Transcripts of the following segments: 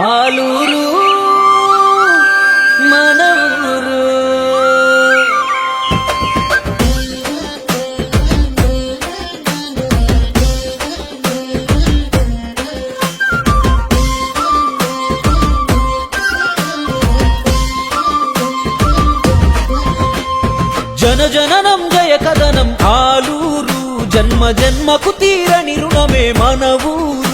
ఆలూరు మన ఊరు. జనజననం జయ కదనం ఆలూరు, జన్మ జన్మకు తీరని రుణమే మన ఊరు.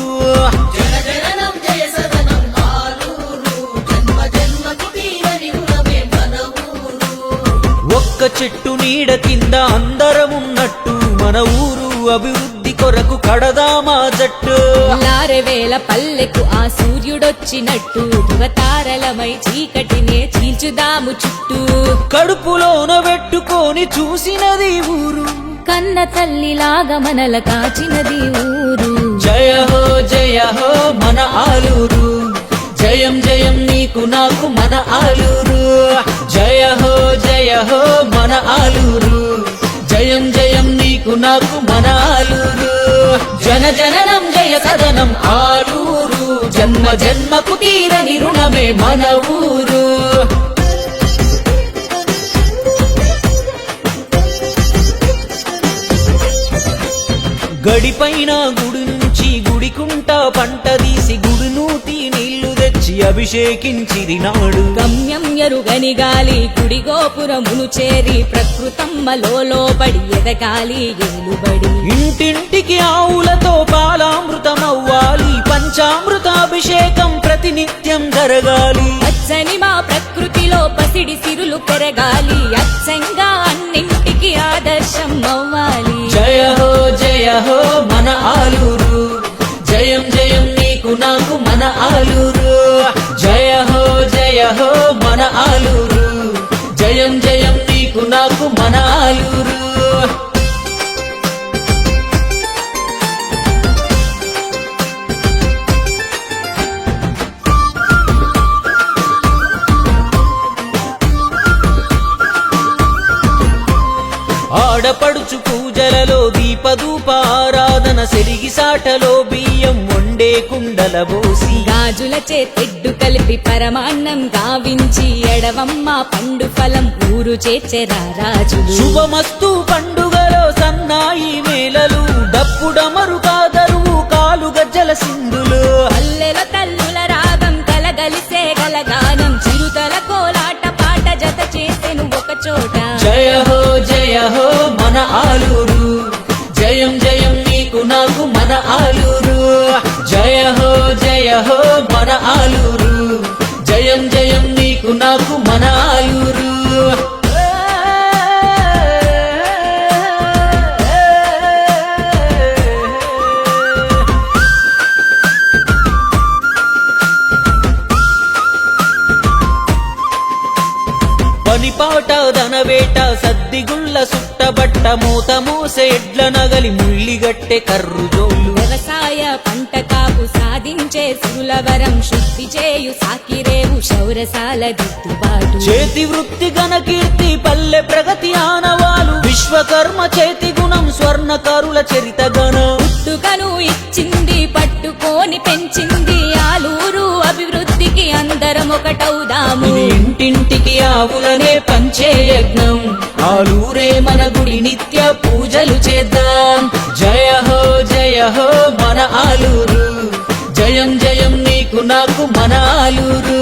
ఒక్క చెట్టు నీడ కింద అందరమున్నట్టు మన ఊరు అభివృద్ధి కొరకు కడదామా జట్టు. లారెవేల పల్లెకు ఆ సూర్యుడొచ్చినట్టు యువతారలమై చీకటినే చీల్చుదాము చుట్టూ. కడుపులోన పెట్టుకొని చూసినది ఊరు, కన్న తల్లిలాగా మనల కాచినది ఊరు. జయ హో మన ఆలూరు, జయం జయం నీకు నాకు మన ఆలూరు. జయ హో మన ఆలూరు, జయం జయం నీకు నాకు మన ఆలూరు. జన జననం జయ కదనం ఆలూరు, జన్మ జన్మకు తీరని రుణమే మన ఊరు. గడిపైన గుడి నుంచి గుడికుంట పంట తీసి గుడి నూతి నీళ్లు తెచ్చి అభిషేకించిరి నాడు. గమ్యం ఎరుగని గాలి గుడి గోపురమును చేరి ప్రకృతమ్మలో లోబడి ఎదగాలి ఏలుబడి. ఇంటింటికి ఆవులతో పాలామృతమవ్వాలి, పంచామృతాభిషేకం ప్రతినిత్యం జరగాలి. అచ్చని మా ప్రకృతిలో పసిడి సిరులు పెరగాలి, అచ్చంగా అన్నింటికి ఆదర్శం అవ్వాలి. జయ హో మన ఆలూరు, జయం జయం నీకు నాకు మన ఆలూరు. జయ హో మన ఆలూరు, జయం జయం నీకు నాకు మన ఆలూరు. ఆడపడుచు పూజలలో దీపధూప ఆరాధన, సెరిగి సాటలో బియ్యం వండే కుండల బోసి, గాజులచే తెడ్డు కలిపి పరమాన్నం గావించి ఎడవమ్మ పండు ఫలం ఊరు చేర్చెరా రాజులు. శుభమస్తు పండుగలో సన్నాయి మేళలు, డప్పుడమరు కాదరువు కాలు గజ్జల సింధులు. పల్లెల తల్లుల రాగం కలగలిసే గలగానం, చిరుతల కోలాట పాట జత చేసెను ఒక చోట. జయ హో మన ఆలూరు, జయం జయం నీకు నాకు మన ఆలూరు. జయ హో మన ఆలూరు, జయం జయం నీకు నాకు మన ఆలూరు. పనిపాట ధనవేట సద్దిగుళ్ళ సుట్టబట్ట, మూత మోసే ఎడ్ల నగలి ముళ్ళిగట్టె కర్రు జోళ్ళు. వ్యవసాయ పంట కాపు సాధించే సులవరం, శుద్ధి చేయు సాకిరేవు శౌరసాల దిద్దుబాటు. చేతి వృత్తి ఘన కీర్తి పల్లె ప్రగతి ఆనవాలు, విశ్వకర్మ చేతి గుణం స్వర్ణకారుల చరిత గణం. పుట్టుకను ఇచ్చింది పట్టుకొని పెంచింది ఆలూరు, అభివృద్ధికి అందరం ఒకటవుదాము. ఇంటింటికి ఆవులనే పంచే యజ్ఞం, ఆలూరే మన గుడి నిత్య పూజలు చేద్దాం. జయ హో మన ఆలూరు, జయం జయం నీకు నాకు మన ఆలూరు.